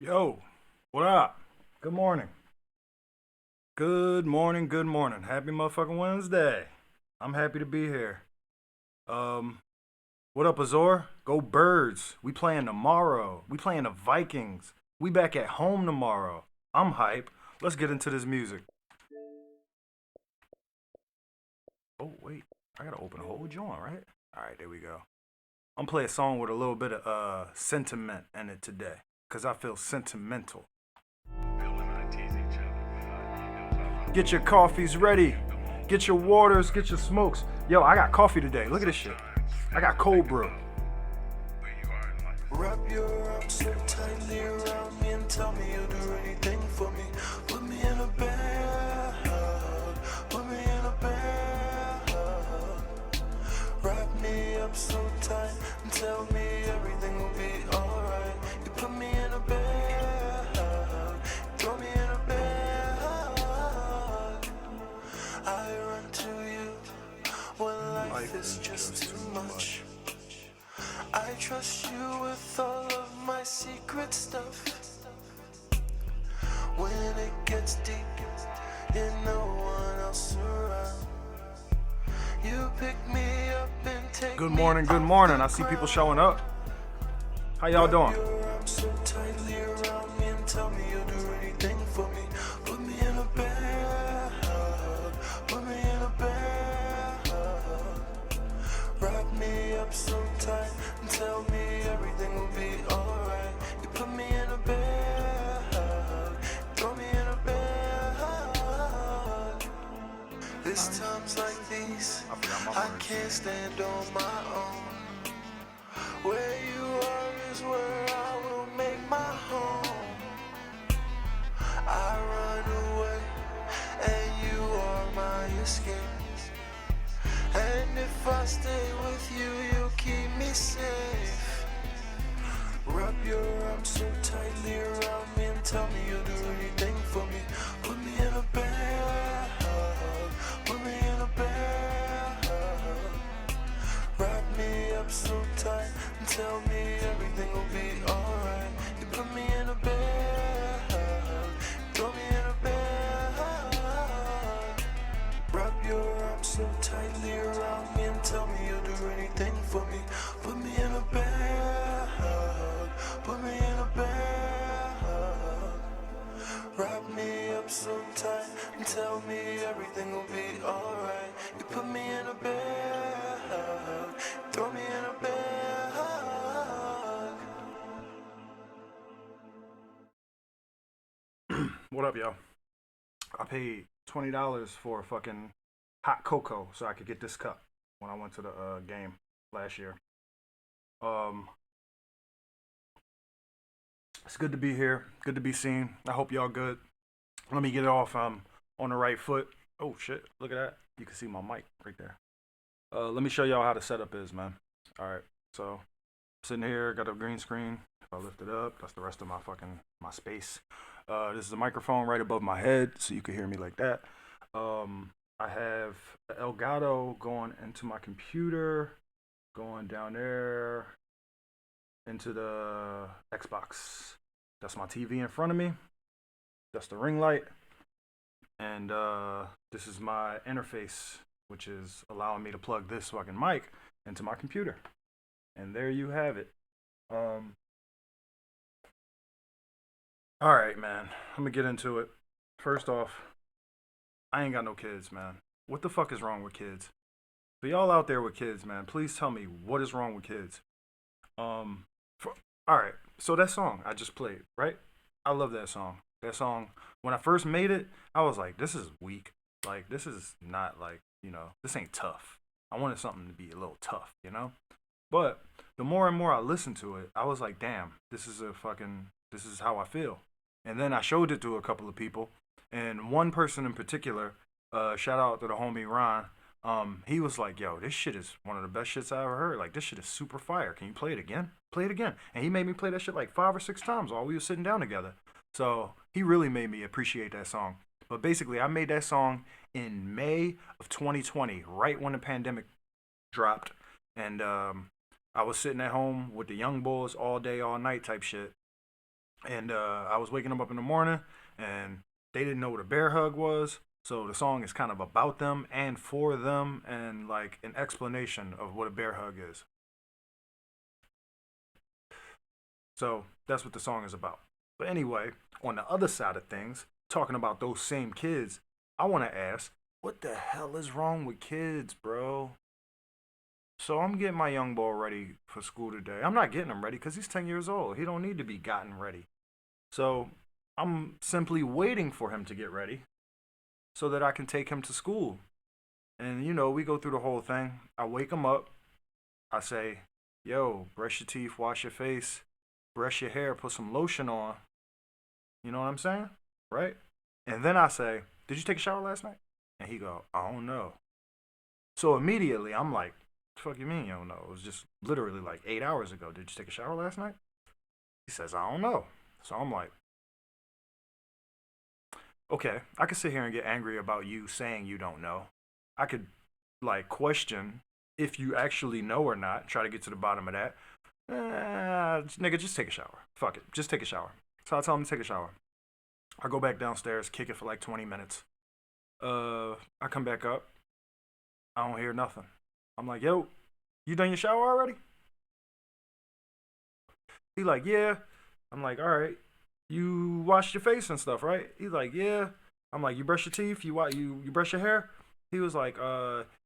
Yo, what up? Good morning. Good morning, good morning. Happy motherfucking Wednesday. I'm happy to be here. Um, what up, Azor? Go Birds. We playing tomorrow. We playing the Vikings. We back at home tomorrow. I'm hype. Let's get into this music. Oh, wait. I gotta open a whole joint, right? Alright, there we go. I'm playing a song with a little bit of sentiment in it today. Cause I feel sentimental. Get your coffees ready. Get your waters, get your smokes. Yo, I got coffee today. Look at this shit. I got cold brew. Wrap your arms so tightly around me and tell me you'll do anything for me. Put me in a bed, put me in a bed. Wrap me up so tight and tell me everything will be alright. You put me in a bed, throw me in a bed. I run to you when life is just too much. I trust you with all of my secret stuff. When it gets deep and no one else around, you pick me up and take Good morning, good morning. I see people showing up. How y'all doing? So tightly around me and tell me you'll do anything for me. Put me in a bed, put me in a bed. Wrap me up so tight and tell me everything will be alright. You put me in a bed, throw me in a bed. It's times like these I can't stand on my own. Where you are is where I will make my home. I run away and you are my escape. And if I stay with you, you'll keep me safe. Wrap your arms so tightly around me and tell me you'll do anything for me. Put me in a bed, put me in a bed. Wrap me up so tight and tell me everything will be alright. You put me in a bed, throw me in a bed. Wrap your arms so tightly around me and tell me you'll do anything for me. Put me in a bed, put me in a bed. Wrap me up so tight and tell me everything will be alright. You put me in a bed, throw me in a bed. What up, yo? I paid $20 for a fucking hot cocoa so I could get this cup when I went to the game last year. Um, it's good to be here. Good to be seen. I hope y'all good. Let me get it off. On the right foot. Oh shit! Look at that. You can see my mic right there. Let me show y'all how the setup is, man. All right. So sitting here, got a green screen. If I lift it up, that's the rest of my space. This is a microphone right above my head, so you can hear me like that. I have the Elgato going into my computer, going down there into the Xbox. That's my TV in front of me. That's the ring light. And this is my interface, which is allowing me to plug this fucking mic into my computer. And there you have it. Um, all right, man. Let me get into it. First off, I ain't got no kids, man. What the fuck is wrong with kids? For y'all out there with kids, man, please tell me what is wrong with kids. Um, for, all right. So that song I just played, right? I love that song. That song. When I first made it, I was like, this is weak. Like, this is not like, this ain't tough. I wanted something to be a little tough, you know? But the more and more I listened to it, I was like, damn, this is how I feel. And then I showed it to a couple of people, and one person in particular, shout out to the homie Ron. He was like, "Yo, this shit is one of the best shits I ever heard. Like, this shit is super fire. Can you play it again? Play it again." And he made me play that shit like 5 or 6 times while we were sitting down together. So he really made me appreciate that song. But basically, I made that song in May of 2020, right when the pandemic dropped, and I was sitting at home with the young boys all day, all night type shit, And I was waking them up in the morning, and they didn't know what a bear hug was. So the song is kind of about them and for them, and like an explanation of what a bear hug is. So that's what the song is about. But anyway, on the other side of things, talking about those same kids, I want to ask, what the hell is wrong with kids, bro? So I'm getting my young boy ready for school today. I'm not getting him ready because he's 10 years old. He don't need to be gotten ready. So I'm simply waiting for him to get ready so that I can take him to school. And we go through the whole thing. I wake him up. I say, yo, brush your teeth, wash your face, brush your hair, put some lotion on. You know what I'm saying? Right? And then I say, did you take a shower last night? And he go, I don't know. So immediately I'm like, the fuck you mean you don't know? It was just literally like 8 hours ago. Did you take a shower last night? He says, I don't know. So I'm like, okay, I could sit here and get angry about you saying you don't know. I could like question if you actually know or not, try to get to the bottom of that. Nigga, just take a shower. Fuck it. Just take a shower. So I tell him to take a shower. I go back downstairs, kick it for like 20 minutes. I come back up. I don't hear nothing. I'm like, yo, you done your shower already? He like, yeah. I'm like, all right. You washed your face and stuff, right? He's like, yeah. I'm like, you brush your teeth? You brush your hair? He was like,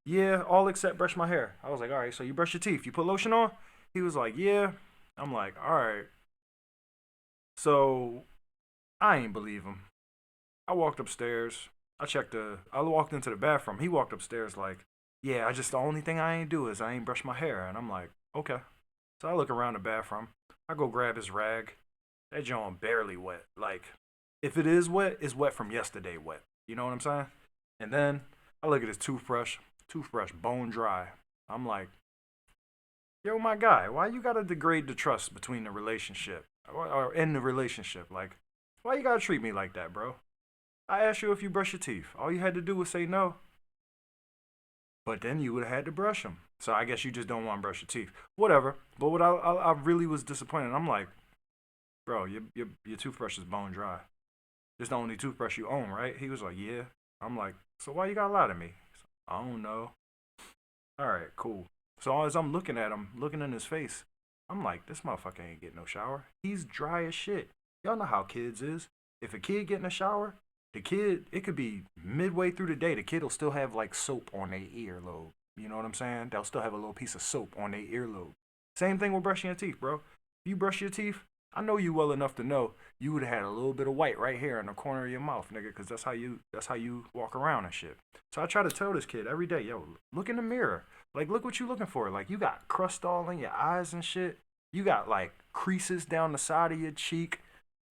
yeah, all except brush my hair. I was like, all right, so you brush your teeth. You put lotion on? He was like, yeah. I'm like, all right. So I ain't believe him. I walked upstairs. I walked into the bathroom. He walked upstairs like, yeah, the only thing I ain't do is I ain't brush my hair. And I'm like, okay. So I look around the bathroom. I go grab his rag. That joint barely wet. Like, if it is wet, it's wet from yesterday wet. You know what I'm saying? And then I look at his toothbrush bone dry. I'm like, yo, my guy, why you gotta degrade the trust between the relationship or in the relationship? Like, why you gotta treat me like that, bro? I asked you if you brush your teeth. All you had to do was say no, but then you would have had to brush them. So I guess you just don't want to brush your teeth. Whatever. But what I really was disappointed. I'm like, bro, your toothbrush is bone dry. It's the only toothbrush you own, right? He was like, yeah. I'm like, so why you gotta lie to me? I don't know. All right, cool. So as I'm looking at him, looking in his face, I'm like, this motherfucker ain't getting no shower. He's dry as shit. Y'all know how kids is. If a kid get in a shower, the kid, it could be midway through the day, the kid will still have like soap on their earlobe. You know what I'm saying? They'll still have a little piece of soap on their earlobe. Same thing with brushing your teeth, bro. If you brush your teeth, I know you well enough to know you would have had a little bit of white right here in the corner of your mouth, nigga, because that's how you walk around and shit. So I try to tell this kid every day, yo, look in the mirror. Like, look what you looking for. Like, you got crust all in your eyes and shit. You got like creases down the side of your cheek.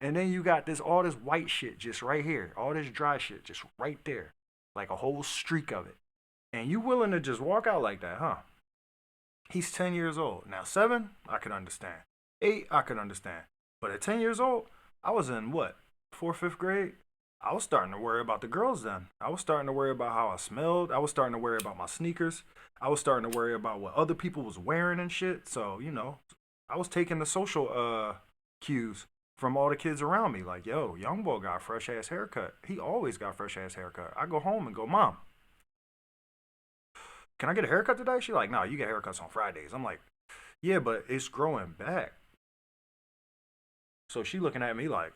And then you got all this white shit just right here. All this dry shit just right there. Like a whole streak of it. And you willing to just walk out like that, huh? He's 10 years old. Now, 7, I could understand. 8, I could understand. But at 10 years old, I was in what? 4th, 5th grade? I was starting to worry about the girls then. I was starting to worry about how I smelled. I was starting to worry about my sneakers. I was starting to worry about what other people was wearing and shit. So, I was taking the social cues from all the kids around me. Like, yo, young boy got a fresh ass haircut. He always got fresh ass haircut. I go home and go, Mom, can I get a haircut today? She like, no, you get haircuts on Fridays. I'm like, yeah, but it's growing back. So she looking at me like,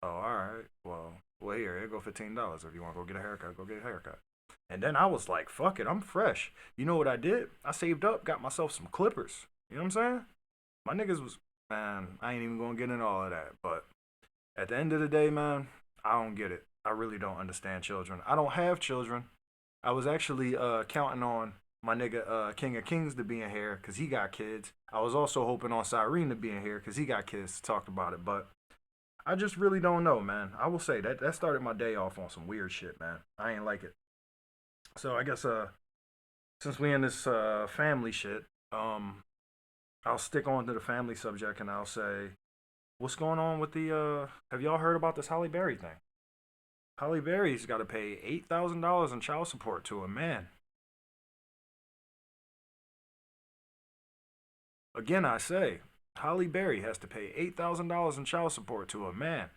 oh, all right, well, here go $15. If you want to go get a haircut, go get a haircut. And then I was like, fuck it, I'm fresh. You know what I did? I saved up, got myself some clippers. You know what I'm saying? My niggas was, man, I ain't even gonna get into all of that. But at the end of the day, man, I don't get it. I really don't understand children. I don't have children. I was actually counting on my nigga King of Kings to be in here because he got kids. I was also hoping on Cyrene to be in here because he got kids to talk about it. But I just really don't know, man. I will say that started my day off on some weird shit, man. I ain't like it. So I guess since we in this family shit, I'll stick on to the family subject and I'll say, what's going on with the have y'all heard about this Holly Berry thing? Holly Berry's got to pay $8,000 in child support to a man. Again, I say, Holly Berry has to pay $8,000 in child support to a man.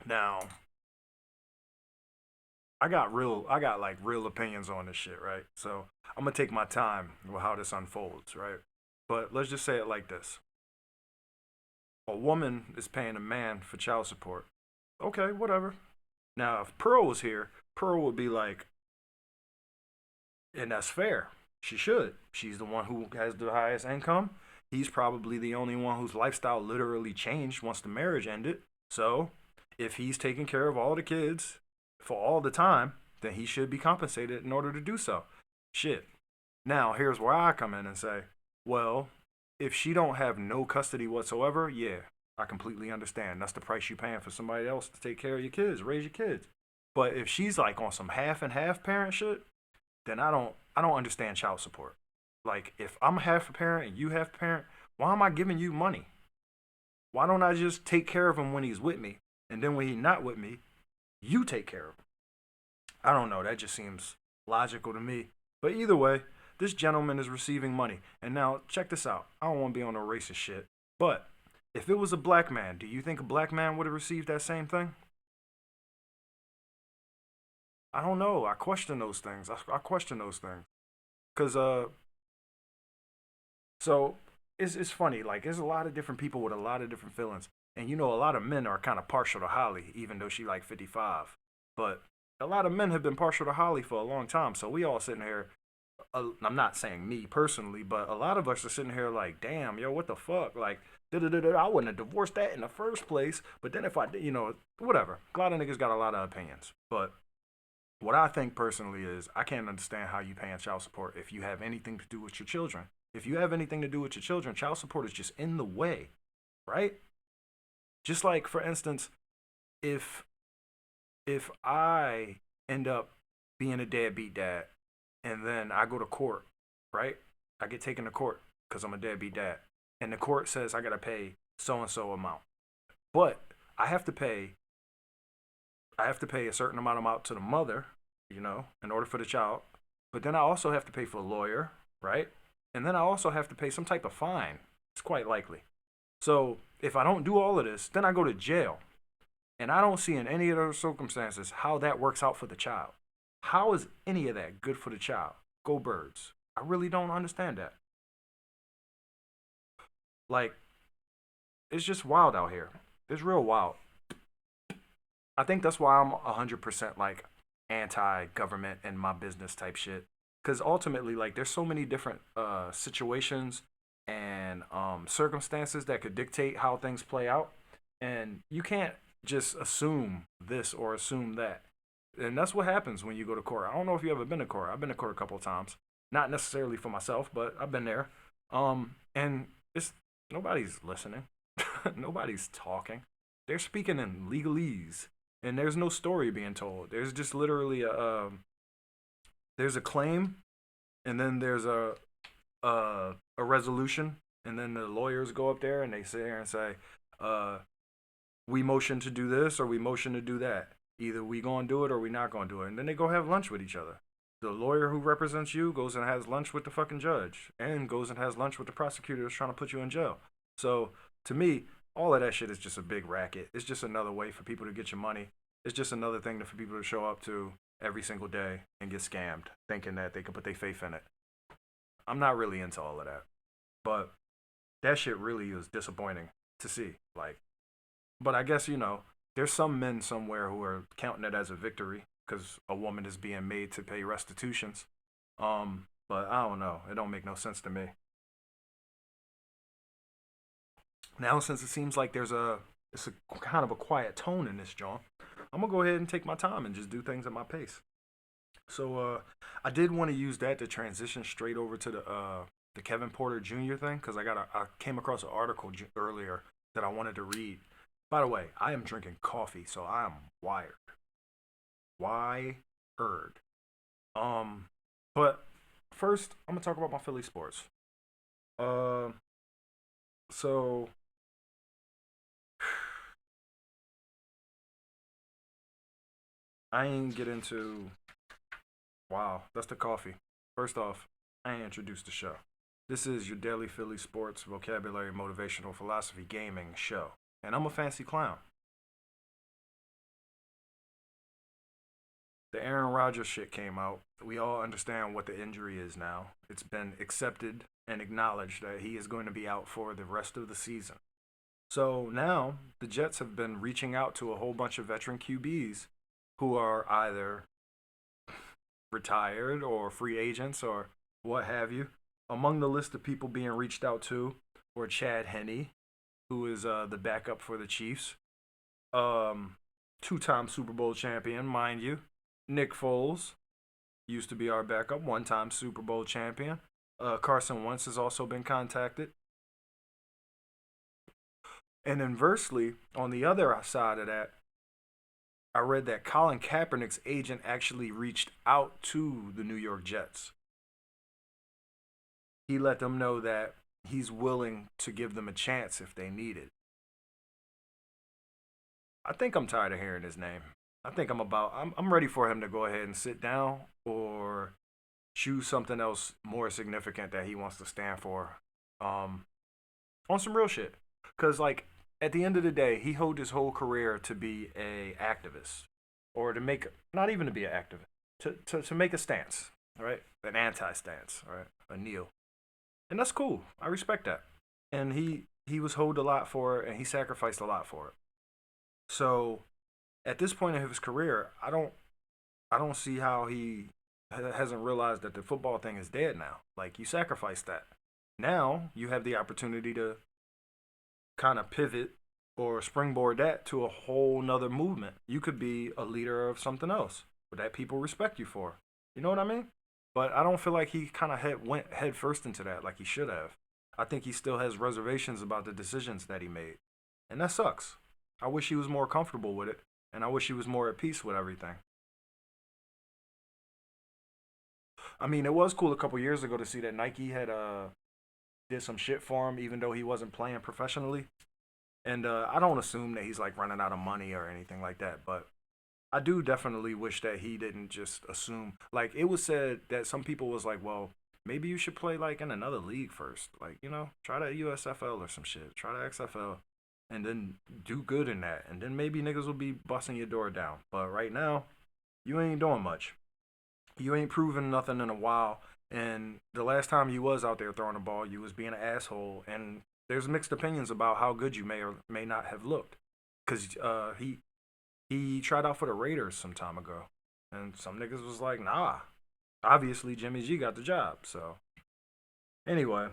Now, I got like real opinions on this shit, right? So I'm gonna take my time with how this unfolds, right? But let's just say it like this: a woman is paying a man for child support. Okay, whatever. Now, if Pearl was here, Pearl would be like, and that's fair. She should. She's the one who has the highest income. He's probably the only one whose lifestyle literally changed once the marriage ended. So, if he's taking care of all the kids for all the time, then he should be compensated in order to do so. Shit. Now, here's where I come in and say, well, if she don't have no custody whatsoever, yeah, I completely understand. That's the price you're paying for somebody else to take care of your kids, raise your kids. But if she's like on some half and half parent shit, then I don't understand child support. Like if I'm half a parent and you half a parent, why am I giving you money? Why don't I just take care of him when he's with me, and then when he's not with me, you take care of him? I don't know. That just seems logical to me. But either way, this gentleman is receiving money. And now check this out. I don't want to be on no racist shit, but if it was a black man, do you think a black man would have received that same thing? I don't know. I question those things. I question those things. Cause so it's funny. Like there's a lot of different people with a lot of different feelings, and you know a lot of men are kind of partial to Holly, even though she like 55. But a lot of men have been partial to Holly for a long time. So we all sitting here. I'm not saying me personally, but a lot of us are sitting here like, damn, yo, what the fuck? Like, I wouldn't have divorced that in the first place. But then if I did, whatever. A lot of niggas got a lot of opinions. But what I think personally is I can't understand how you paying child support if you have anything to do with your children. If you have anything to do with your children, child support is just in the way, right? Just like for instance, if if I end up being a deadbeat dad and then I go to court, right? I get taken to court because I'm a deadbeat dad. And the court says I gotta pay so and so amount. But I have to pay I have to pay a certain amount to the mother, in order for the child. But then I also have to pay for a lawyer, right? And then I also have to pay some type of fine. It's quite likely. So if I don't do all of this, then I go to jail. And I don't see in any of those circumstances how that works out for the child. How is any of that good for the child? Go birds. I really don't understand that. Like, it's just wild out here. It's real wild. I think that's why I'm 100% like anti government and my business type shit. Because ultimately, like, there's so many different situations and circumstances that could dictate how things play out. And you can't just assume this or assume that. And that's what happens when you go to court. I don't know if you ever been to court. I've been to court a couple of times. Not necessarily for myself, but I've been there. And it's nobody's listening. Nobody's talking. They're speaking in legalese, and there's no story being told. There's just literally there's a claim, and then there's a resolution, and then the lawyers go up there and they sit here and say, uh, we motion to do this or we motion to do that. Either we gonna do it or we not gonna do it, and then they go have lunch with each other. The lawyer who represents you goes and has lunch with the fucking judge, and goes and has lunch with the prosecutor that's trying to put you in jail. So to me, all of that shit is just a big racket. It's just another way for people to get your money. It's just another thing for people to show up to every single day and get scammed, thinking that they can put their faith in it. I'm not really into all of that, but that shit really is disappointing to see. Like, but I guess there's some men somewhere who are counting it as a victory because a woman is being made to pay restitutions. But I don't know. It don't make no sense to me. Now, since it seems like it's a kind of a quiet tone in this, John, I'm gonna go ahead and take my time and just do things at my pace. So, I did want to use that to transition straight over to the Kevin Porter Jr. thing because I came across an article earlier that I wanted to read. By the way, I am drinking coffee, so I am wired. Wired. Um, but first, I'm gonna talk about my Philly sports. Uh, so I ain't get into. Wow, that's the coffee. First off, I ain't introduced the show. This is your daily Philly sports vocabulary motivational philosophy gaming show. And I'm a fancy clown. The Aaron Rodgers shit came out. We all understand what the injury is now. It's been accepted and acknowledged that he is going to be out for the rest of the season. So now the Jets have been reaching out to a whole bunch of veteran QBs who are either retired or free agents or what have you. Among the list of people being reached out to were Chad Henne, who is the backup for the Chiefs, um, two-time Super Bowl champion, mind you. Nick Foles used to be our backup, one-time Super Bowl champion. Carson Wentz has also been contacted. And inversely, on the other side of that, I read that Colin Kaepernick's agent actually reached out to the New York Jets. He let them know that he's willing to give them a chance if they need it. I think I'm tired of hearing his name. I think I'm ready for him to go ahead and sit down or choose something else more significant that he wants to stand for. Um on some real shit. Cause like at the end of the day, he owed his whole career to be a activist. Or to make not even to be an activist. To make a stance. All right? An anti stance, all right? A kneel. And that's cool. I respect that. And he was owed a lot for it and he sacrificed a lot for it. So at this point in his career, I don't see how he hasn't realized that the football thing is dead now. Like you sacrificed that. Now you have the opportunity to kind of pivot or springboard that to a whole nother movement. You could be a leader of something else that people respect you for. You know what I mean? But I don't feel like he kind of went head first into that like he should have. I think he still has reservations about the decisions that he made. And that sucks. I wish he was more comfortable with it. And I wish he was more at peace with everything. I mean, it was cool a couple years ago to see that Nike had did some shit for him, even though he wasn't playing professionally. And I don't assume that he's like running out of money or anything like that, but I do definitely wish that he didn't just assume. Like it was said that some people was like, well, maybe you should play like in another league first, like try the USFL or some shit, try the XFL, and then do good in that, and then maybe niggas will be busting your door down. But right now, you ain't doing much. You ain't proven nothing in a while. And the last time you was out there throwing the ball, you was being an asshole. And there's mixed opinions about how good you may or may not have looked. Cause he tried out for the Raiders some time ago, and some niggas was like, nah. Obviously, Jimmy G got the job. So anyway,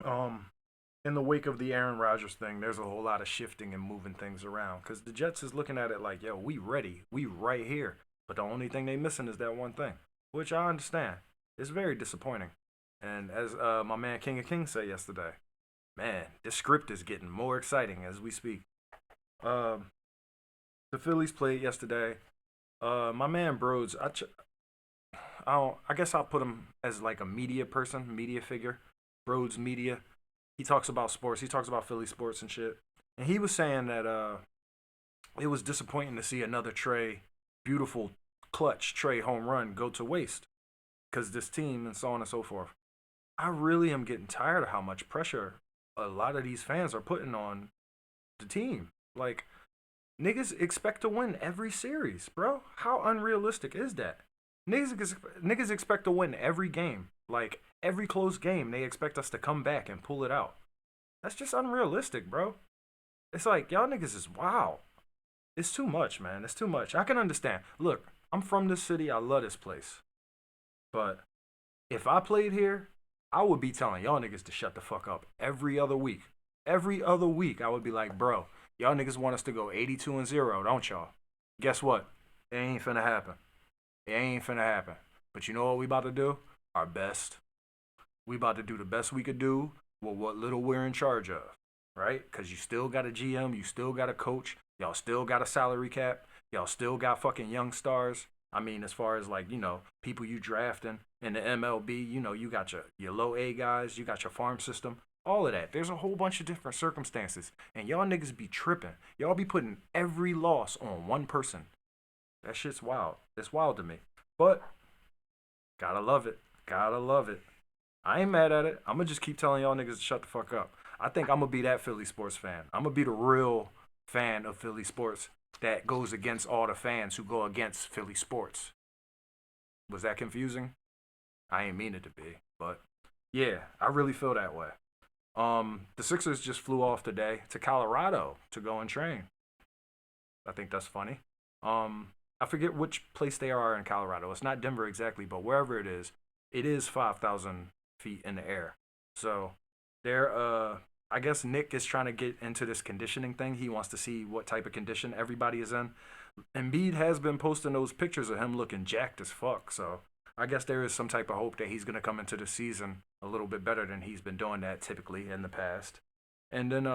um, in the wake of the Aaron Rodgers thing, there's a whole lot of shifting and moving things around. Cause the Jets is looking at it like, yo, we ready, we right here. But the only thing they missing is that one thing, which I understand. It's very disappointing. And as my man King of Kings said yesterday, man, this script is getting more exciting as we speak. Um, the Phillies played yesterday. My man Broads, I guess I'll put him as like a media person, media figure. Broads Media. He talks about sports. He talks about Philly sports and shit. And he was saying that it was disappointing to see another beautiful clutch Trey home run go to waste because this team and so on and so forth. I really am getting tired of how much pressure a lot of these fans are putting on the team. Like, niggas expect to win every series, bro. How unrealistic is that? Niggas expect to win every game. Like, every close game, they expect us to come back and pull it out. That's just unrealistic, bro. It's like, y'all niggas is wow. It's too much, man. It's too much. I can understand. Look, I'm from this city. I love this place. But if I played here, I would be telling y'all niggas to shut the fuck up every other week. Every other week, I would be like, bro, y'all niggas want us to go 82-0, don't y'all? Guess what? It ain't finna happen. It ain't finna happen. But you know what we about to do? Our best. We about to do the best we could do with what little we're in charge of, right? Because you still got a GM, you still got a coach, y'all still got a salary cap, y'all still got fucking young stars. I mean, as far as like, people you drafting in the MLB, you got your low A guys, you got your farm system, all of that. There's a whole bunch of different circumstances. And y'all niggas be tripping. Y'all be putting every loss on one person. That shit's wild. It's wild to me. But, gotta love it. Gotta love it. I ain't mad at it. I'm gonna just keep telling y'all niggas to shut the fuck up. I think I'm gonna be that Philly sports fan. I'm gonna be the real fan of Philly sports that goes against all the fans who go against Philly sports. Was that confusing? I ain't mean it to be, but yeah, I really feel that way. The Sixers just flew off today to Colorado to go and train. I think that's funny. I forget which place they are in Colorado. It's not Denver exactly, but wherever it is 5,000 feet in the air. So they're I guess Nick is trying to get into this conditioning thing. He wants to see what type of condition everybody is in. Embiid has been posting those pictures of him looking jacked as fuck. So I guess there is some type of hope that he's going to come into the season a little bit better than he's been doing that typically in the past. And then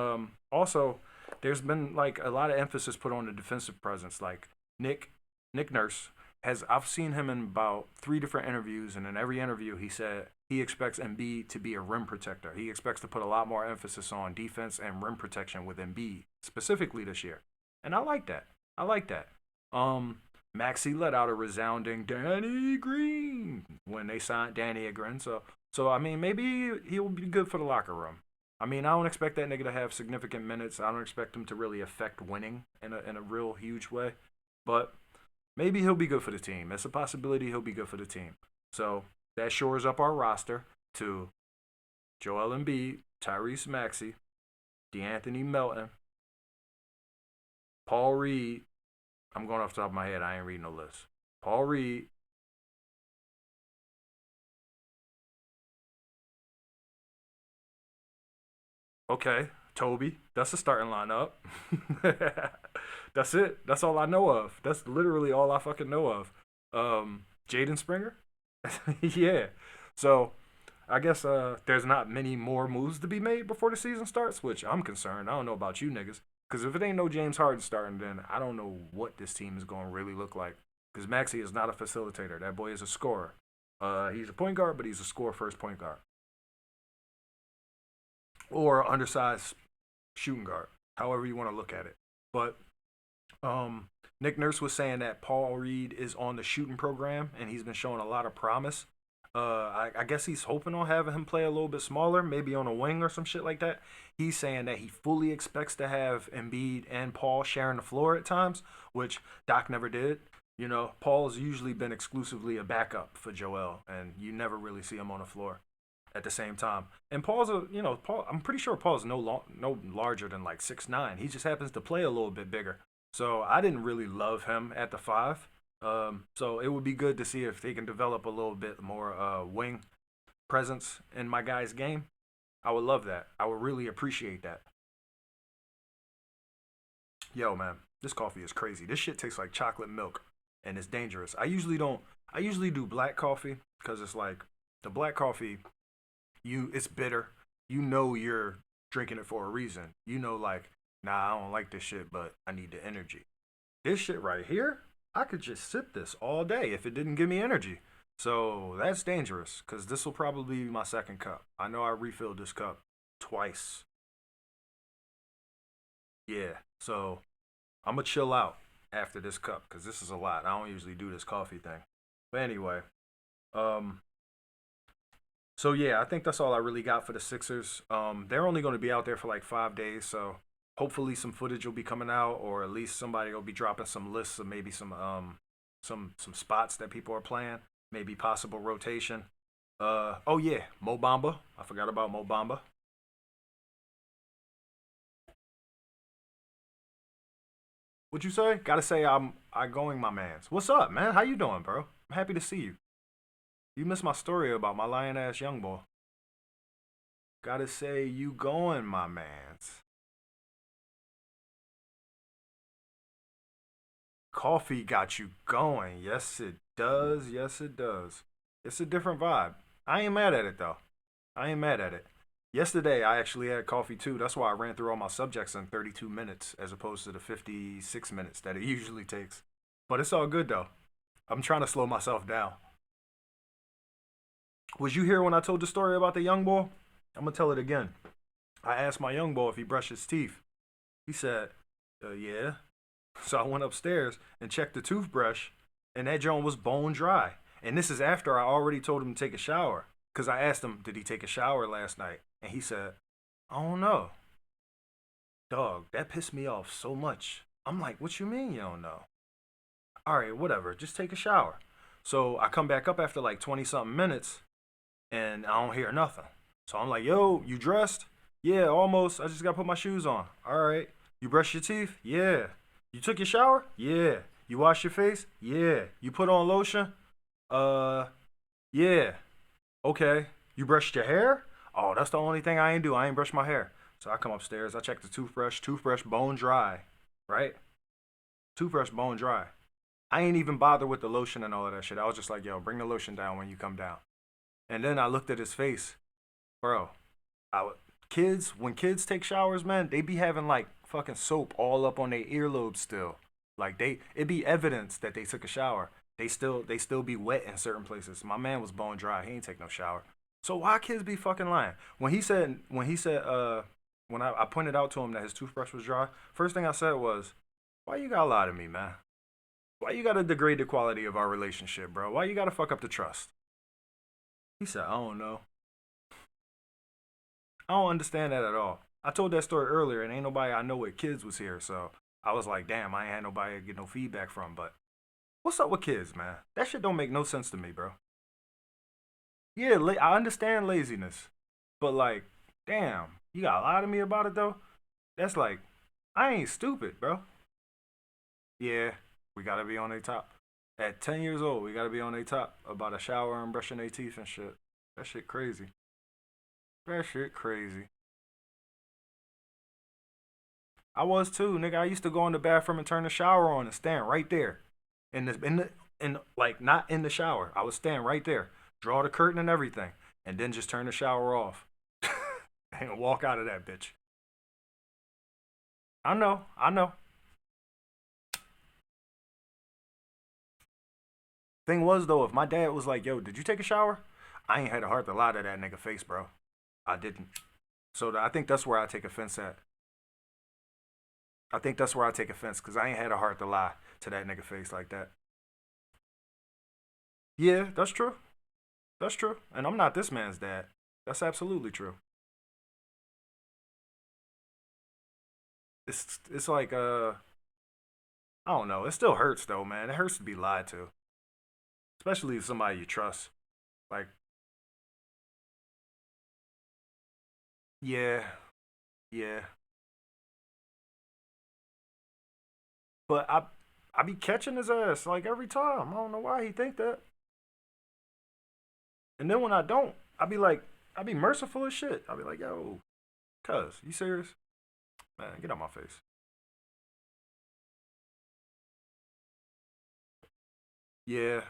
also there's been like a lot of emphasis put on the defensive presence. Like Nick Nick Nurse has I've seen him in about three different interviews, and in every interview he said he expects Embiid to be a rim protector. He expects to put a lot more emphasis on defense and rim protection with Embiid specifically this year, and I like that. I like that. Um, Maxi let out a resounding Danny Green when they signed Danny Green. So I mean, maybe he'll be good for the locker room. I mean, I don't expect that nigga to have significant minutes. I don't expect him to really affect winning in a real huge way. But maybe he'll be good for the team. It's a possibility he'll be good for the team. So that shores up our roster to Joel Embiid, Tyrese Maxey, DeAnthony Melton, Paul Reed. I'm going off the top of my head. I ain't reading no list. Paul Reed. Okay. Toby. That's a starting lineup. That's it. That's all I know of. That's literally all I fucking know of. Jaden Springer. Yeah. So I guess there's not many more moves to be made before the season starts, which I'm concerned. I don't know about you niggas. Because if it ain't no James Harden starting, then I don't know what this team is going to really look like. Because Maxey is not a facilitator. That boy is a scorer. He's a point guard, but he's a score first point guard. Or undersized shooting guard, however you want to look at it. But Nick Nurse was saying that Paul Reed is on the shooting program and he's been showing a lot of promise. I guess he's hoping on having him play a little bit smaller, maybe on a wing or some shit like that. He's saying that he fully expects to have Embiid and Paul sharing the floor at times, which Doc never did. You know, Paul's usually been exclusively a backup for Joel, and you never really see him on the floor at the same time. And Paul's Paul. I'm pretty sure Paul's no larger than like 6'9". He just happens to play a little bit bigger. So I didn't really love him at the five. So it would be good to see if they can develop a little bit more wing presence in my guy's game. I would love that. I would really appreciate that. Yo, man, this coffee is crazy. This shit tastes like chocolate milk, and it's dangerous. I usually don't. I usually do black coffee because it's like the black coffee. It's bitter. You know you're drinking it for a reason. You know, like, nah, I don't like this shit, but I need the energy. This shit right here, I could just sip this all day if it didn't give me energy. So that's dangerous because this will probably be my second cup. I know I refilled this cup twice. Yeah. So I'm going to chill out after this cup because this is a lot. I don't usually do this coffee thing. But anyway, um, so yeah, I think that's all I really got for the Sixers. They're only going to be out there for like 5 days, so hopefully some footage will be coming out, or at least somebody will be dropping some lists of maybe some spots that people are playing, maybe possible rotation. Oh yeah, Mo Bamba. I forgot about Mo Bamba. What'd you say? Gotta say I going my man's. What's up, man? How you doing, bro? I'm happy to see you. You missed my story about my lion ass young boy. Gotta say you going my man's. Coffee got you going. Yes, it does. Yes, it does. It's a different vibe. I ain't mad at it though. I ain't mad at it. Yesterday, I actually had coffee too. That's why I ran through all my subjects in 32 minutes as opposed to the 56 minutes that it usually takes. But it's all good though. I'm trying to slow myself down. Was you here when I told the story about the young boy? I'm gonna tell it again. I asked my young boy if he brushed his teeth. He said, yeah. So I went upstairs and checked the toothbrush, and that joint was bone dry. And this is after I already told him to take a shower. Because I asked him, did he take a shower last night? And he said, I don't know. Dog, that pissed me off so much. I'm like, what you mean you don't know? All right, whatever. Just take a shower. So I come back up after like 20 something minutes and I don't hear nothing. So I'm like, yo, you dressed? Yeah, almost. I just got to put my shoes on. All right. You brush your teeth? Yeah. You took your shower? Yeah. You wash your face? Yeah. You put on lotion? Uh, yeah. Okay. You brushed your hair? Oh, that's the only thing I ain't do. I ain't brush my hair. So I come upstairs. I check the toothbrush. Toothbrush bone dry. Right? Toothbrush bone dry. I ain't even bothered with the lotion and all of that shit. I was just like, yo, bring the lotion down when you come down. And then I looked at his face. Bro, kids, when kids take showers, man, they be having like fucking soap all up on their earlobes still. Like it be evidence that they took a shower. They still be wet in certain places. My man was bone dry. He ain't take no shower. So why kids be fucking lying? When I pointed out to him that his toothbrush was dry, first thing I said was, why you gotta lie to me, man? Why you gotta degrade the quality of our relationship, bro? Why you gotta fuck up the trust? He said, I don't know. I don't understand that at all. I told that story earlier, and ain't nobody I know with kids was here, so I was like, damn, I ain't had nobody to get no feedback from. But what's up with kids, man? That shit don't make no sense to me, bro. Yeah, I understand laziness, but like, damn, you gotta lie to me about it though. That's like, I ain't stupid, bro. Yeah, we gotta be on a top. At 10 years old, we gotta be on a top about a shower and brushing their teeth and shit. That shit crazy. That shit crazy. I was too, nigga. I used to go in the bathroom and turn the shower on and stand right there, in like not in the shower. I would stand right there, draw the curtain and everything, and then just turn the shower off and walk out of that bitch. I know, I know. Thing was though, if my dad was like, "Yo, did you take a shower?" I ain't had a heart to lie to that nigga face, bro. I didn't. So I think that's where I take offense at. I think that's where I take offense because I ain't had a heart to lie to that nigga face like that. Yeah, that's true. That's true. And I'm not this man's dad. That's absolutely true. It's like I don't know. It still hurts though, man. It hurts to be lied to, especially somebody you trust. Like, yeah, yeah. But I be catching his ass like every time. I don't know why he think that. And then when I don't, I be merciful as shit. I be like, yo, cuz, you serious? Man, get out my face. Yeah,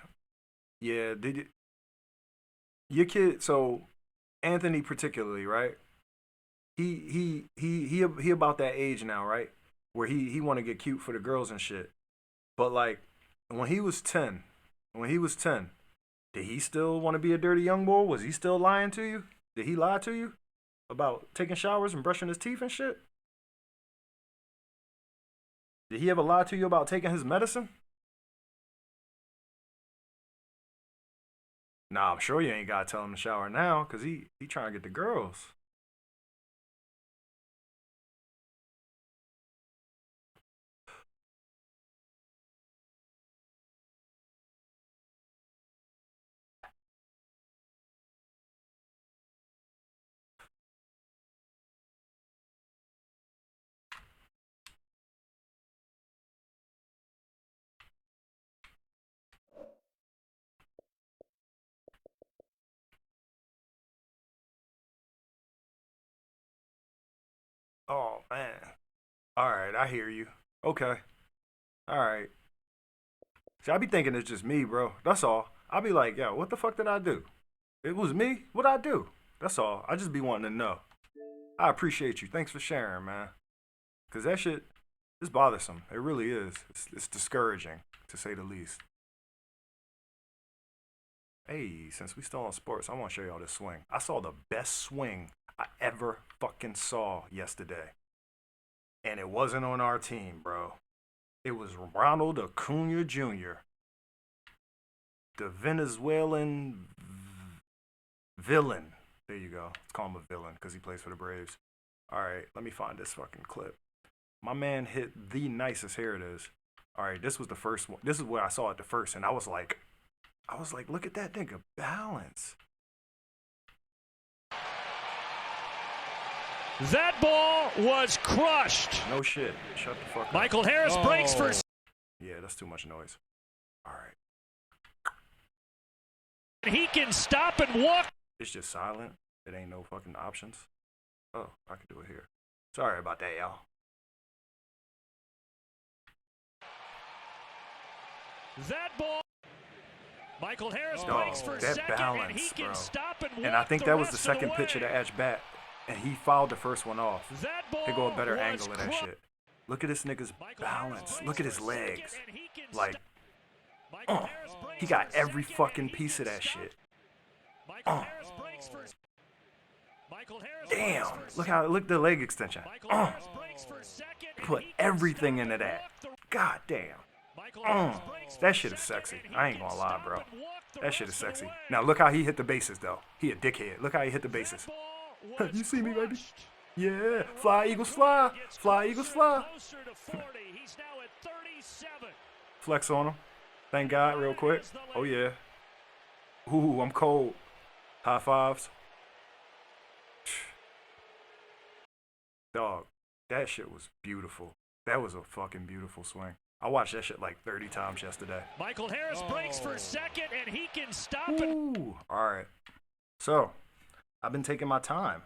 yeah. Did you, your kid? So Anthony particularly, right? He about that age now, right? Where he want to get cute for the girls and shit. But like when he was 10, when he was 10, did he still want to be a dirty young boy? Was he still lying to you? Did he lie to you about taking showers and brushing his teeth and shit? Did he ever lie to you about taking his medicine? Nah, I'm sure you ain't gotta tell him to shower now, cause he trying to get the girls. Oh man. All right, I hear you. Okay. All right. See, I be thinking it's just me, bro. That's all. I be like, yo, what the fuck did I do? It was me. What I do? That's all. I just be wanting to know. I appreciate you. Thanks for sharing, man. Cause that shit is bothersome. It really is. It's discouraging to say the least. Hey, since we still on sports, I want to show y'all this swing. I saw the best swing I ever fucking saw yesterday, and it wasn't on our team, bro. It was Ronald Acuna Jr., the Venezuelan Villain. There you go. Let's call him a villain because he plays for the Braves. All right, let me find this fucking clip. My man hit the nicest. Here it is. All right, this was the first one. This is where I saw it the first, and I was like, look at that nigga balance. That ball was crushed. No shit. Shut the fuck up. Michael Harris breaks for. Yeah, that's too much noise. All right. He can stop and walk. It's just silent. It ain't no fucking options. Oh, I can do it here. Sorry about that, y'all. That ball. Michael Harris breaks for that second, balance, and he can bro. stop and walk. And I think that was the rest of second pitch of the at bat, and he fouled the first one off. That ball They go a better was angle of that shit. Look at this nigga's balance. Look at his legs. Like, he got every fucking piece of that shit. Damn, look at the leg extension. Put everything into that. God damn. That shit is sexy. I ain't gonna lie, bro. That shit is sexy. Now look how he hit the bases, though. He a dickhead. Look how he hit the bases. You see me, baby? Yeah. Fly, Eagles, fly. Fly, Eagles, fly. Flex on him. Thank God, real quick. Oh, yeah. Ooh, I'm cold. High fives. Dog, that shit was beautiful. That was a fucking beautiful swing. I watched that shit like 30 times yesterday. Michael Harris breaks for second, and he can stop it. Ooh. All right. So, I've been taking my time.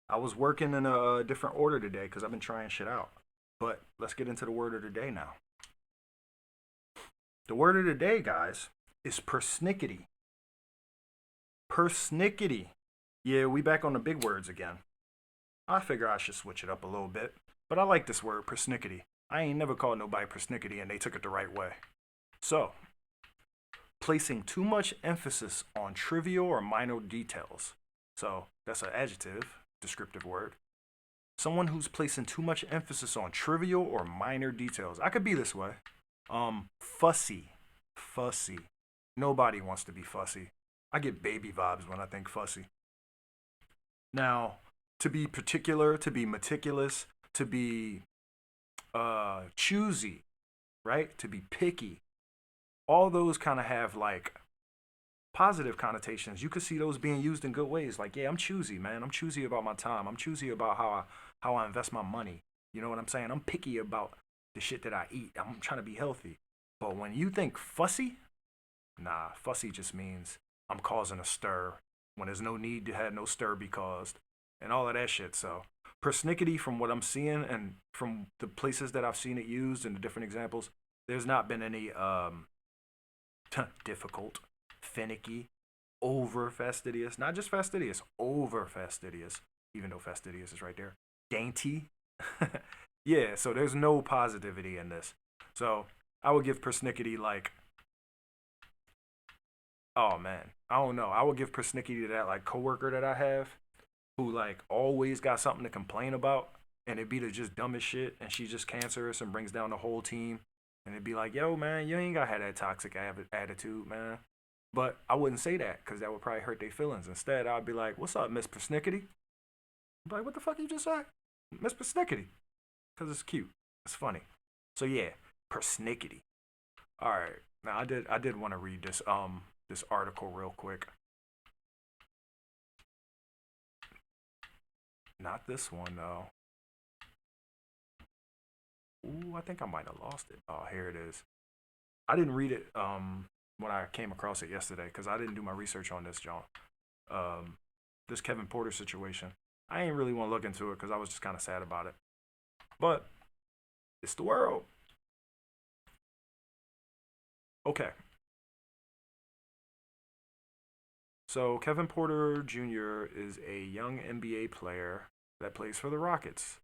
I was working in a different order today because I've been trying shit out. But let's get into the word of the day now. The word of the day, guys, is persnickety. Persnickety. Yeah, we back on the big words again. I figure I should switch it up a little bit. But I like this word, persnickety. I ain't never called nobody persnickety and they took it the right way. So, placing too much emphasis on trivial or minor details. So, that's an adjective, descriptive word. Someone who's placing too much emphasis on trivial or minor details. I could be this way. Fussy. Fussy. Nobody wants to be fussy. I get baby vibes when I think fussy. Now, to be particular, to be meticulous, to be choosy, right? To be picky. All those kind of have like positive connotations. You could see those being used in good ways. Like, yeah, I'm choosy, man. I'm choosy about my time. I'm choosy about how I invest my money. You know what I'm saying? I'm picky about the shit that I eat. I'm trying to be healthy. But when you think fussy, nah, fussy just means I'm causing a stir when there's no need to have no stir be caused and all of that shit. So persnickety, from what I'm seeing and from the places that I've seen it used and the different examples, there's not been any difficult, finicky, over fastidious, not just fastidious, over fastidious, even though fastidious is right there, dainty. Yeah, so there's no positivity in this. So I would give persnickety like, oh man, I don't know. I would give persnickety to that like coworker that I have who like always got something to complain about, and it'd be the just dumbest shit, and she's just cancerous and brings down the whole team. And it'd be like, yo, man, you ain't gotta have that toxic attitude, man. But I wouldn't say that because that would probably hurt their feelings. Instead, I'd be like, what's up, Miss Persnickety? I'd be like, what the fuck you just say? Miss Persnickety. Because it's cute. It's funny. So yeah, persnickety. All right. Now I did want to read this this article real quick. Not this one though. Ooh, I think I might have lost it. Oh, here it is. I didn't read it when I came across it yesterday because I didn't do my research on this, John. This Kevin Porter situation. I ain't really want to look into it because I was just kind of sad about it. But it's the world. Okay. So Kevin Porter Jr. is a young NBA player that plays for the Rockets.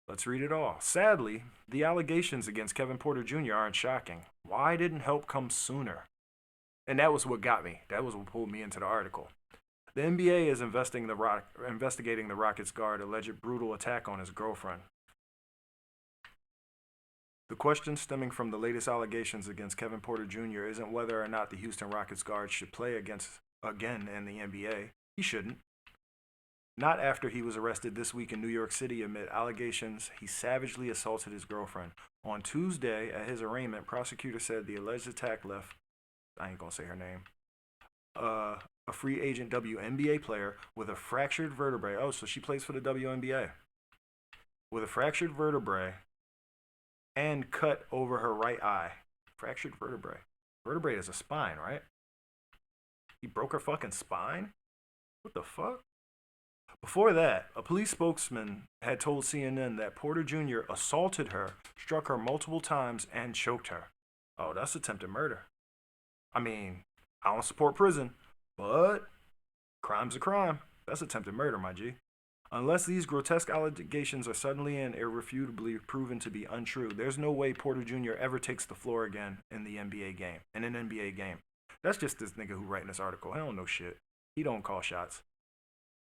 Let's read it all. Sadly, the allegations against Kevin Porter Jr. aren't shocking. Why didn't help come sooner? And that was what got me. That was what pulled me into the article. The NBA is investigating the Rockets guard alleged brutal attack on his girlfriend. The question stemming from the latest allegations against Kevin Porter Jr. isn't whether or not the Houston Rockets guard should play against again in the NBA. He shouldn't. Not after he was arrested this week in New York City amid allegations he savagely assaulted his girlfriend. On Tuesday, at his arraignment, prosecutors said the alleged attack left, I ain't gonna say her name, a free agent WNBA player with a fractured vertebrae. Oh, so she plays for the WNBA. With a fractured vertebrae and cut over her right eye. Fractured vertebrae. Vertebrae is a spine, right? He broke her fucking spine? What the fuck? Before that, a police spokesman had told CNN that Porter Jr. assaulted her, struck her multiple times, and choked her. Oh, that's attempted murder. I mean, I don't support prison, but crime's a crime. That's attempted murder, my G. Unless these grotesque allegations are suddenly and irrefutably proven to be untrue, there's no way Porter Jr. ever takes the floor again in the NBA game, in an NBA game. That's just this nigga who writing this article. He don't know shit. He don't call shots.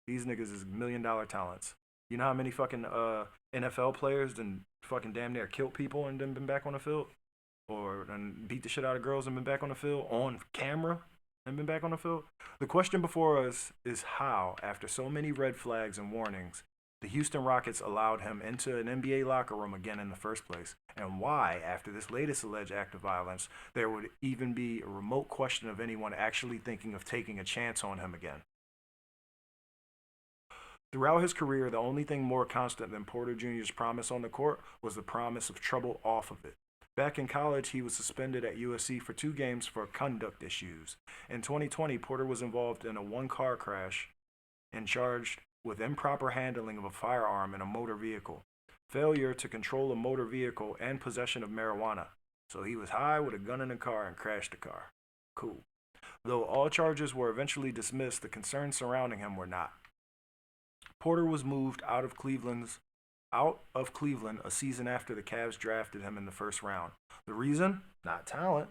These niggas is $1 million talents. You know how many fucking NFL players then fucking damn near killed people and then been back on the field? Or then beat the shit out of girls and been back on the field on camera and been back on the field? The question before us is how, after so many red flags and warnings, the Houston Rockets allowed him into an NBA locker room again in the first place, and why, after this latest alleged act of violence, there would even be a remote question of anyone actually thinking of taking a chance on him again. Throughout his career, the only thing more constant than Porter Jr.'s promise on the court was the promise of trouble off of it. Back in college, he was suspended at USC for 2 games for conduct issues. In 2020, Porter was involved in a one-car crash and charged with improper handling of a firearm in a motor vehicle, failure to control a motor vehicle, and possession of marijuana. So he was high with a gun in the car and crashed the car. Cool. Though all charges were eventually dismissed, the concerns surrounding him were not. Porter was moved out of Cleveland a season after the Cavs drafted him in the first round. The reason? Not talent.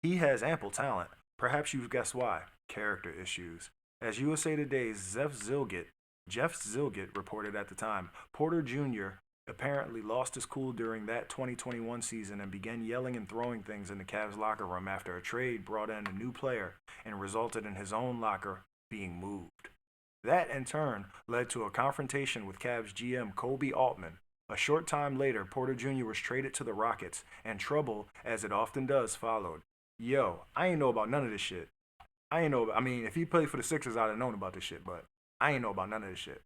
He has ample talent. Perhaps you've guessed why. Character issues. As USA Today's Jeff Zilgett reported at the time, Porter Jr. apparently lost his cool during that 2021 season and began yelling and throwing things in the Cavs locker room after a trade brought in a new player and resulted in his own locker being moved. That, in turn, led to a confrontation with Cavs GM Kobe Altman. A short time later, Porter Jr. was traded to the Rockets, and trouble, as it often does, followed. Yo, I ain't know about none of this shit. If he played for the Sixers, I'd have known about this shit, but I ain't know about none of this shit.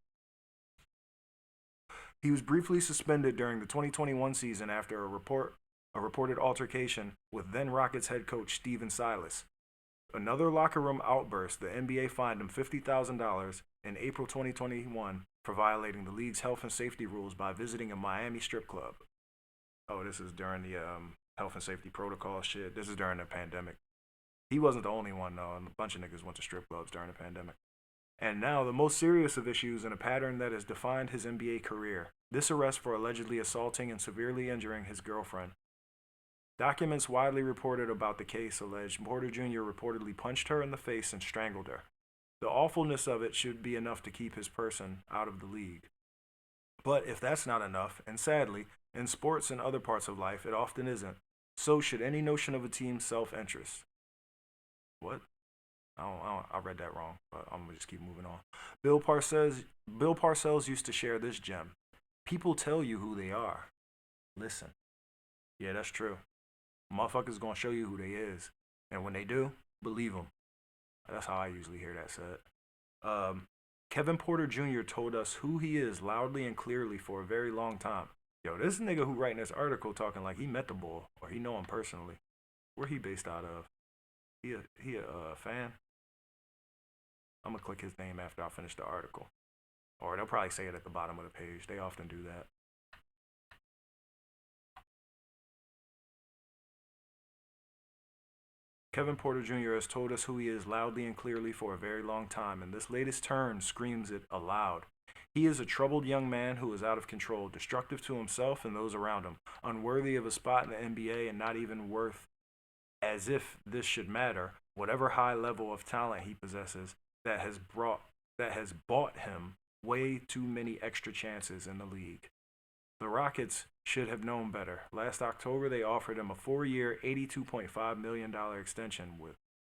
He was briefly suspended during the 2021 season after a reported altercation with then Rockets head coach Steven Silas. Another locker room outburst, the NBA fined him $50,000 in April 2021 for violating the league's health and safety rules by visiting a Miami strip club. Oh, this is during the health and safety protocol shit. This is during the pandemic. He wasn't the only one, though. A bunch of niggas went to strip clubs during the pandemic. And now, the most serious of issues in a pattern that has defined his NBA career. This arrest for allegedly assaulting and severely injuring his girlfriend. Documents widely reported about the case alleged Porter Jr. reportedly punched her in the face and strangled her. The awfulness of it should be enough to keep his person out of the league. But if that's not enough, and sadly, in sports and other parts of life, it often isn't, so should any notion of a team's self-interest. What? I read that wrong, but I'm going to just keep moving on. Bill Parcells used to share this gem. People tell you who they are. Listen. Yeah, that's true. Motherfuckers gonna show you who they is. And when they do, believe them. That's how I usually hear that said. Kevin Porter Jr. told us who he is loudly and clearly for a very long time. Yo, this nigga who writing this article talking like he met the boy or he know him personally. Where he based out of? He a fan? I'm gonna click his name after I finish the article. Or they'll probably say it at the bottom of the page. They often do that. Kevin Porter Jr. has told us who he is loudly and clearly for a very long time, and this latest turn screams it aloud. He is a troubled young man who is out of control, destructive to himself and those around him, unworthy of a spot in the NBA and not even worth, as if this should matter, whatever high level of talent he possesses that has bought him way too many extra chances in the league. The Rockets should have known better. Last October, they offered him a 4-year, $82.5 million extension with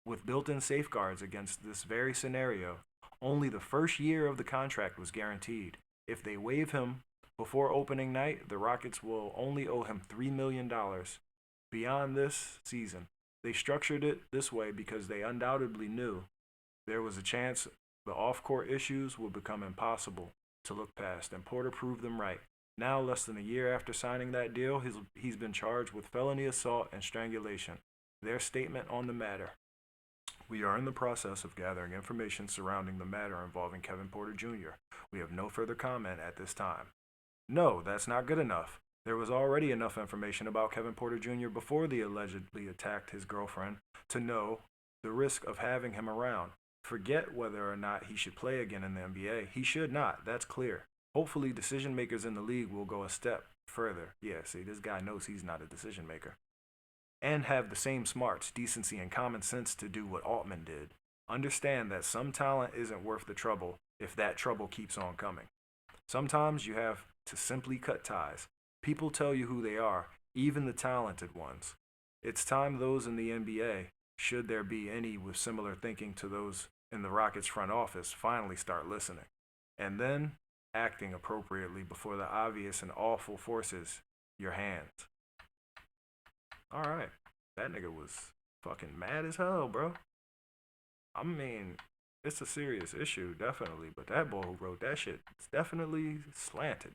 with built-in safeguards against this very scenario. Only the first year of the contract was guaranteed. If they waive him before opening night, the Rockets will only owe him $3 million beyond this season. They structured it this way because they undoubtedly knew there was a chance the off-court issues would become impossible to look past, and Porter proved them right. Now, less than a year after signing that deal, he's been charged with felony assault and strangulation. Their statement on the matter: we are in the process of gathering information surrounding the matter involving Kevin Porter Jr. We have no further comment at this time. No, that's not good enough. There was already enough information about Kevin Porter Jr. before they allegedly attacked his girlfriend to know the risk of having him around. Forget whether or not he should play again in the NBA. He should not. That's clear. Hopefully, decision makers in the league will go a step further. Yeah, see, this guy knows he's not a decision maker. And have the same smarts, decency, and common sense to do what Altman did. Understand that some talent isn't worth the trouble if that trouble keeps on coming. Sometimes you have to simply cut ties. People tell you who they are, even the talented ones. It's time those in the NBA, should there be any with similar thinking to those in the Rockets front office, finally start listening. And then acting appropriately before the obvious and awful forces your hands. Alright, that nigga was fucking mad as hell, bro. I mean, it's a serious issue, definitely, but that boy who wrote that shit is definitely slanted.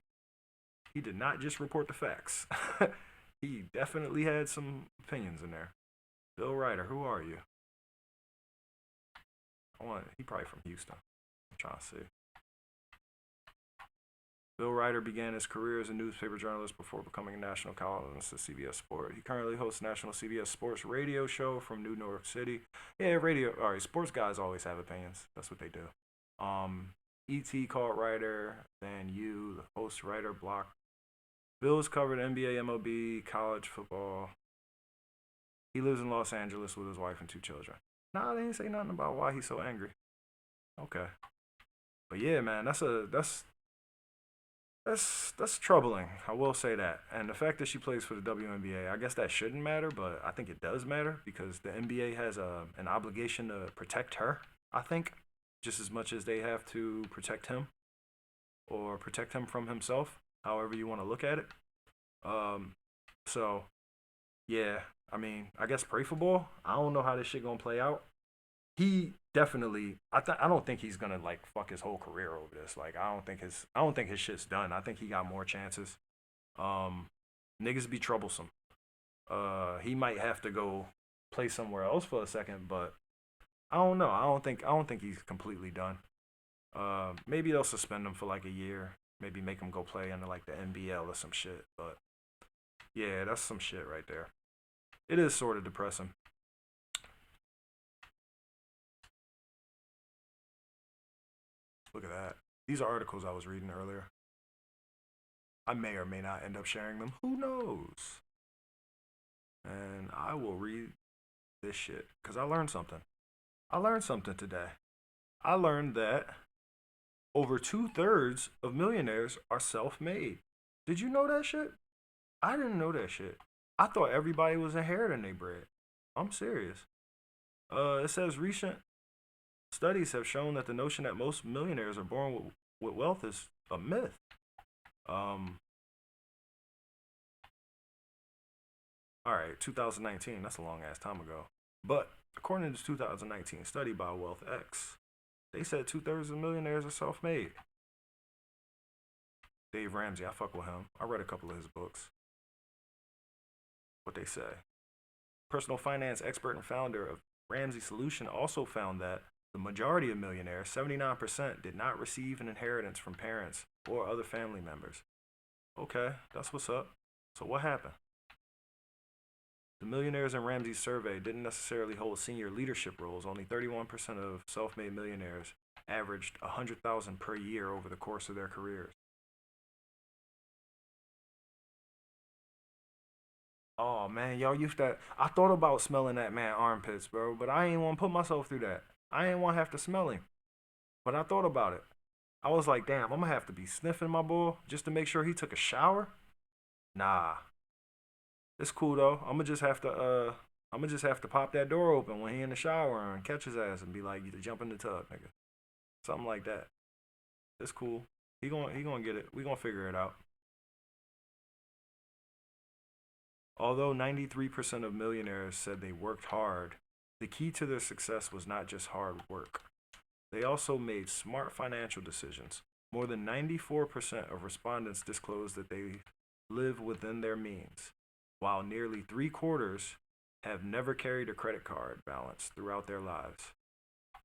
He did not just report the facts. He definitely had some opinions in there. Bill Ryder, who are you? He probably from Houston. I'm trying to see. Bill Ryder began his career as a newspaper journalist before becoming a national columnist at CBS Sports. He currently hosts a national CBS Sports radio show from New York City. Yeah, radio. All right, sports guys always have opinions. That's what they do. E.T. called Ryder, then you, the host writer block. Bill's covered NBA, MLB, college football. He lives in Los Angeles with his wife and 2 children. Nah, they didn't say nothing about why he's so angry. Okay. But yeah, man, that's troubling. I will say that. And the fact that she plays for the WNBA, I guess that shouldn't matter, but I think it does matter because the NBA has an obligation to protect her, I think, just as much as they have to protect him or protect him from himself, however you want to look at it. So, yeah, I mean, I guess pray for ball. I don't know how this shit gonna play out. He definitely, I don't think he's gonna like fuck his whole career over this. Like, I don't think his shit's done. I think he got more chances. Niggas be troublesome. He might have to go play somewhere else for a second, but I don't know. I don't think he's completely done. Maybe they'll suspend him for like a year. Maybe make him go play under like the NBL or some shit. But yeah, that's some shit right there. It is sort of depressing. Look at that. These are articles I was reading earlier. I may or may not end up sharing them. Who knows? And I will read this shit because I learned something. I learned something today. I learned that over 2/3 of millionaires are self-made. Did you know that shit? I didn't know that shit. I thought everybody was inheriting their bread. I'm serious. It says recent studies have shown that the notion that most millionaires are born with wealth is a myth. Alright, 2019, that's a long ass time ago. But according to this 2019 study by WealthX, they said 2/3 of millionaires are self-made. Dave Ramsey, I fuck with him. I read a couple of his books. What they say. Personal finance expert and founder of Ramsey Solution also found that the majority of millionaires, 79%, did not receive an inheritance from parents or other family members. Okay, that's what's up. So what happened? The millionaires in Ramsey's survey didn't necessarily hold senior leadership roles. Only 31% of self-made millionaires averaged $100,000 per year over the course of their careers. Oh man, y'all used to. I thought about smelling that man armpits, bro, but I ain't want to put myself through that. I ain't want to have to smell him. But I thought about it. I was like, damn, I'm gonna have to be sniffing my boy just to make sure he took a shower. Nah, it's cool though. I'm gonna just have to I'm gonna just have to pop that door open when he in the shower and catch his ass and be like, "You jump in the tub, nigga." Something like that. It's cool. He gonna get it. We gonna figure it out. Although 93% of millionaires said they worked hard, the key to their success was not just hard work. They also made smart financial decisions. More than 94% of respondents disclosed that they live within their means, while nearly three-quarters have never carried a credit card balance throughout their lives.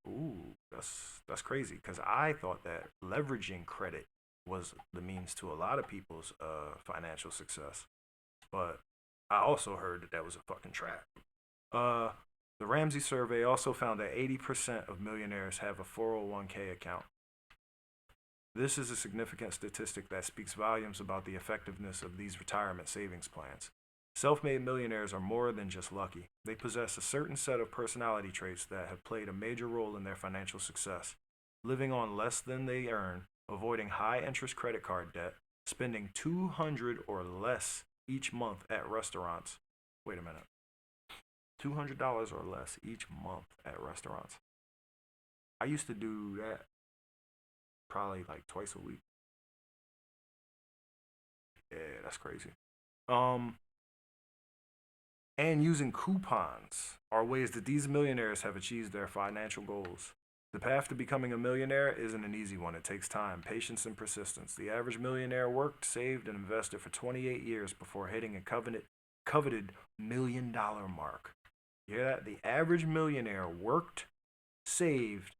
Ooh, that's crazy because I thought that leveraging credit was the means to a lot of people's financial success, but I also heard that that was a fucking trap. Uh, the Ramsey survey also found that 80% of millionaires have a 401k account. This is a significant statistic that speaks volumes about the effectiveness of these retirement savings plans. Self-made millionaires are more than just lucky. They possess a certain set of personality traits that have played a major role in their financial success. Living on less than they earn, avoiding high-interest credit card debt, spending $200 or less each month at restaurants. Wait a minute. $200 or less each month at restaurants. I used to do that probably like twice a week. Yeah, that's crazy. And using coupons are ways that these millionaires have achieved their financial goals. The path to becoming a millionaire isn't an easy one. It takes time, patience, and persistence. The average millionaire worked, saved, and invested for 28 years before hitting a coveted $1 million mark. You hear that? The average millionaire worked, saved,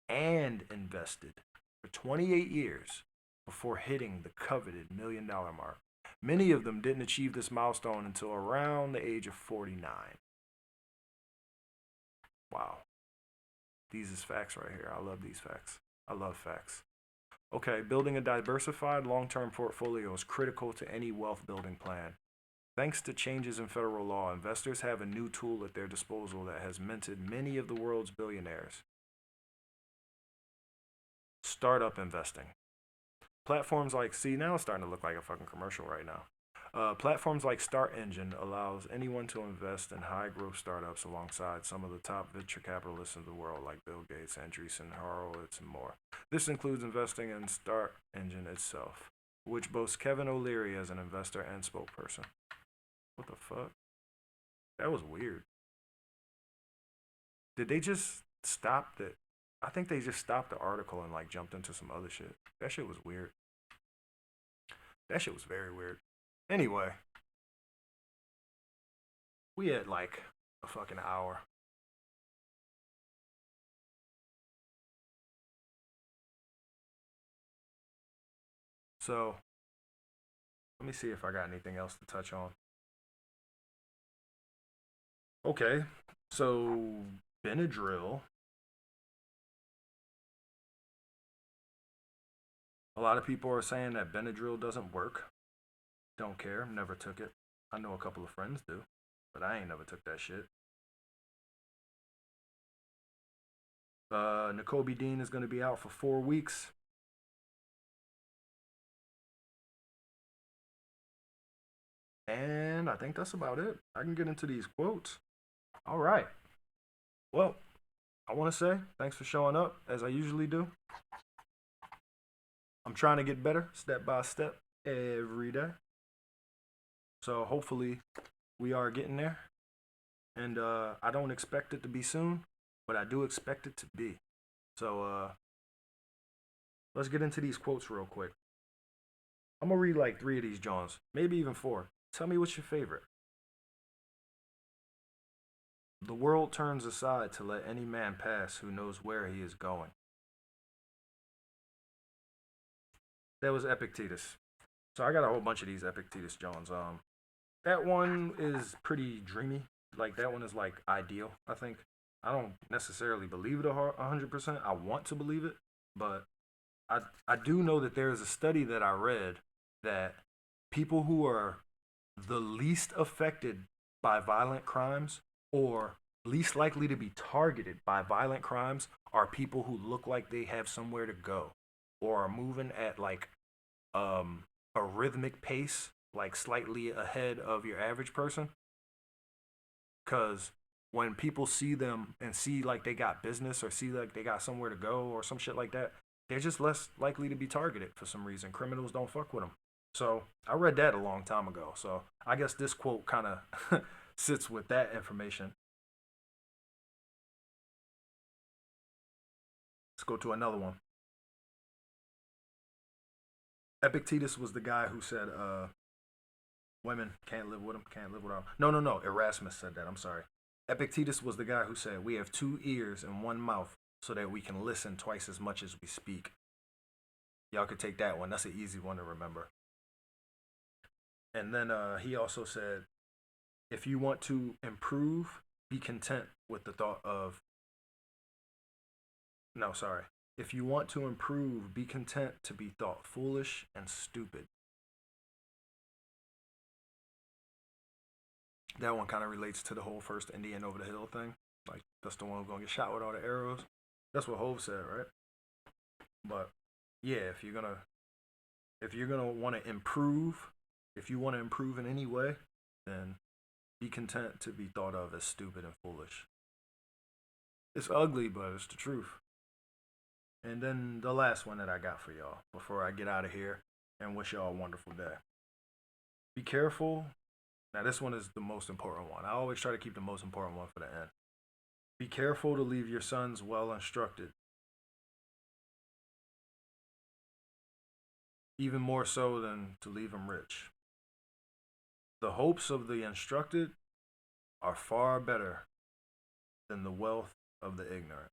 and invested for 28 years before hitting the coveted $1 million mark. Many of them didn't achieve this milestone until around the age of 49. Wow. These is facts right here. I love these facts. I love facts. Okay, building a diversified long-term portfolio is critical to any wealth building plan. Thanks to changes in federal law, investors have a new tool at their disposal that has minted many of the world's billionaires. Startup investing. Platforms like, see, now it's starting to look like a fucking commercial right now. Platforms like Start Engine allows anyone to invest in high-growth startups alongside some of the top venture capitalists in the world, like Bill Gates, Andreessen Horowitz, and more. This includes investing in Start Engine itself, which boasts Kevin O'Leary as an investor and spokesperson. What the fuck? That was weird. Did they just stop the? I think they just stopped the article and like jumped into some other shit. That shit was weird. That shit was very weird. Anyway, we had like a fucking hour. So, let me see if I got anything else to touch on. Okay, so Benadryl. A lot of people are saying that Benadryl doesn't work. Don't care, never took it. I know a couple of friends do, but I ain't never took that shit. N'Kobe Dean is going to be out for 4 weeks. And I think that's about it. I can get into these quotes. All right. Well, I want to say thanks for showing up, as I usually do. I'm trying to get better step by step every day. So hopefully we are getting there. And I don't expect it to be soon, but I do expect it to be. So let's get into these quotes real quick. I'm going to read like 3 of these Johns, maybe even 4. Tell me what's your favorite. The world turns aside to let any man pass who knows where he is going. That was Epictetus. So I got a whole bunch of these Epictetus Jones. That one is pretty dreamy. Like that one is like ideal, I think. I don't necessarily believe it 100%. I want to believe it, but I do know that there is a study that I read that people who are the least affected by violent crimes or least likely to be targeted by violent crimes are people who look like they have somewhere to go or are moving at like a rhythmic pace, like slightly ahead of your average person. Because when people see them and see like they got business or see like they got somewhere to go or some shit like that, they're just less likely to be targeted for some reason. Criminals don't fuck with them. So I read that a long time ago. So I guess this quote kind of sits with that information. Let's go to another one. Epictetus was the guy who said, women can't live with them, can't live without them. No. Erasmus said that. I'm sorry. Epictetus was the guy who said, we have 2 ears and 1 mouth so that we can listen twice as much as we speak. Y'all could take that one. That's an easy one to remember. And then he also said, if you want to improve, be content with the thought of... No, sorry. If you want to improve, be content to be thought foolish and stupid. That one kind of relates to the whole first Indian over the hill thing. Like, that's the one who's going to get shot with all the arrows. That's what Hov said, right? But, yeah, if you're going to want to improve, if you want to improve in any way, then be content to be thought of as stupid and foolish. It's ugly, but it's the truth. And then the last one that I got for y'all before I get out of here and wish y'all a wonderful day. Be careful. Now, this one is the most important one. I always try to keep the most important one for the end. Be careful to leave your sons well instructed. Even more so than to leave them rich. The hopes of the instructed are far better than the wealth of the ignorant.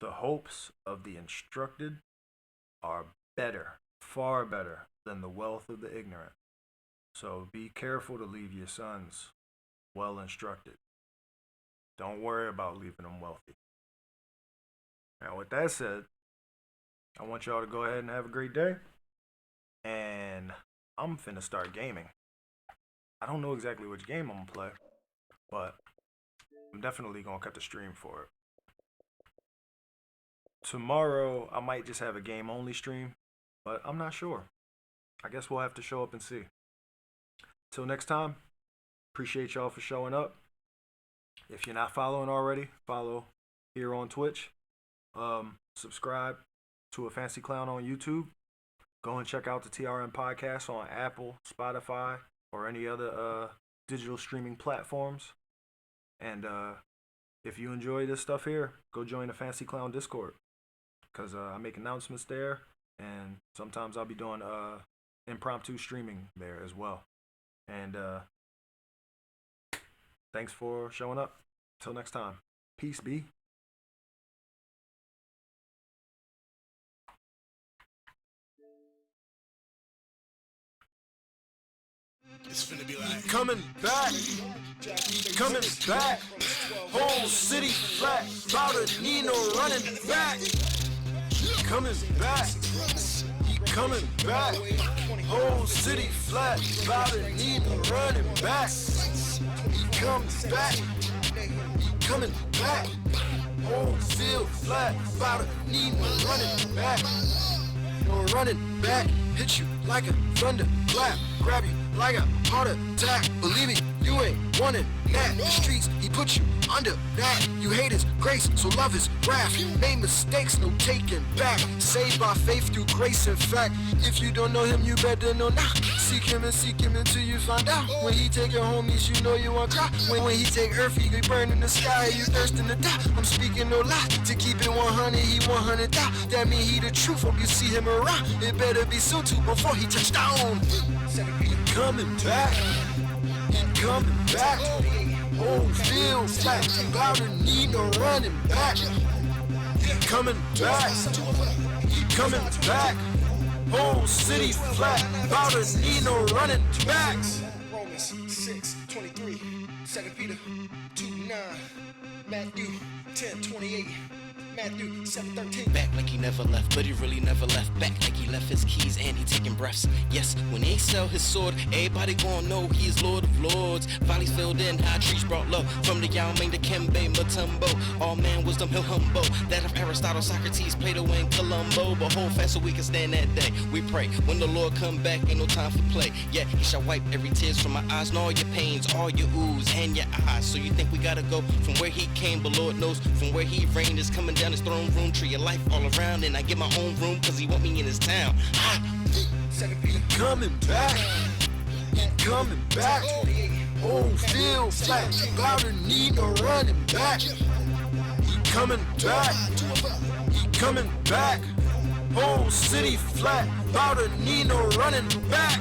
The hopes of the instructed are better, far better than the wealth of the ignorant. So be careful to leave your sons well instructed. Don't worry about leaving them wealthy. Now, with that said, I want y'all to go ahead and have a great day. And I'm finna start gaming. I don't know exactly which game I'm gonna play, but I'm definitely gonna cut the stream for it. Tomorrow, I might just have a game-only stream, but I'm not sure. I guess we'll have to show up and see. Till next time, appreciate y'all for showing up. If you're not following already, follow here on Twitch. Subscribe to A Fancy Clown on YouTube. Go and check out the TRN podcast on Apple, Spotify, or any other digital streaming platforms. And if you enjoy this stuff here, go join the Fancy Clown Discord. Because I make announcements there, and sometimes I'll be doing impromptu streaming there as well. And thanks for showing up. Till next time. Peace be. It's finna be like coming back, whole city flat, about a Nino running back, coming back, he coming back, whole city flat, about a Nino running back, he comes back, he coming back, whole field flat, about a Nino running back, no running back, hit you like a thunder clap, grab you like a heart attack. Believe me, you ain't wanting that. The streets, he put you under that. You hate his grace, so love his wrath. Made mistakes, no taking back. Saved by faith through grace and fact. If you don't know him, you better know now. Seek him until you find out. When he take your homies, you know you won't cry. When he take earth, he be burning the sky. You thirsting to die. I'm speaking no lie. To keep it 100, he 100 out. That mean he the truth. Hope you see him around. It better be soon too before he touch down. He coming back. He coming back. Whole field flat. About to need no running back. He coming back. He coming back. Whole city flat. About to need no running back. Romans 6:23, 2 Peter 2:9, Matthew 10:28, Matthew 7:13. Back like he never left, but he really never left. Back like he left his keys and he taking breaths. Yes, when he sell his sword, everybody gon' know he is Lord of lords. Valleys filled in, high trees brought low. From the Yao Ming to Kembe, Matumbo. All man wisdom, he'll humble. That of Aristotle, Socrates, Plato, and Columbo. But hold fast so we can stand that day. We pray when the Lord come back, ain't no time for play. Yeah, he shall wipe every tears from my eyes and all your pains, all your oohs and your eyes. So you think we gotta go from where he came, but Lord knows from where he reigned is coming down his throne room, tree of life all around, and I get my own room cause he want me in his town. He coming back. He coming back. Oh, still flat. Louder, need no running back. He coming back. He coming back. Whole city flat. Louder, need no running back.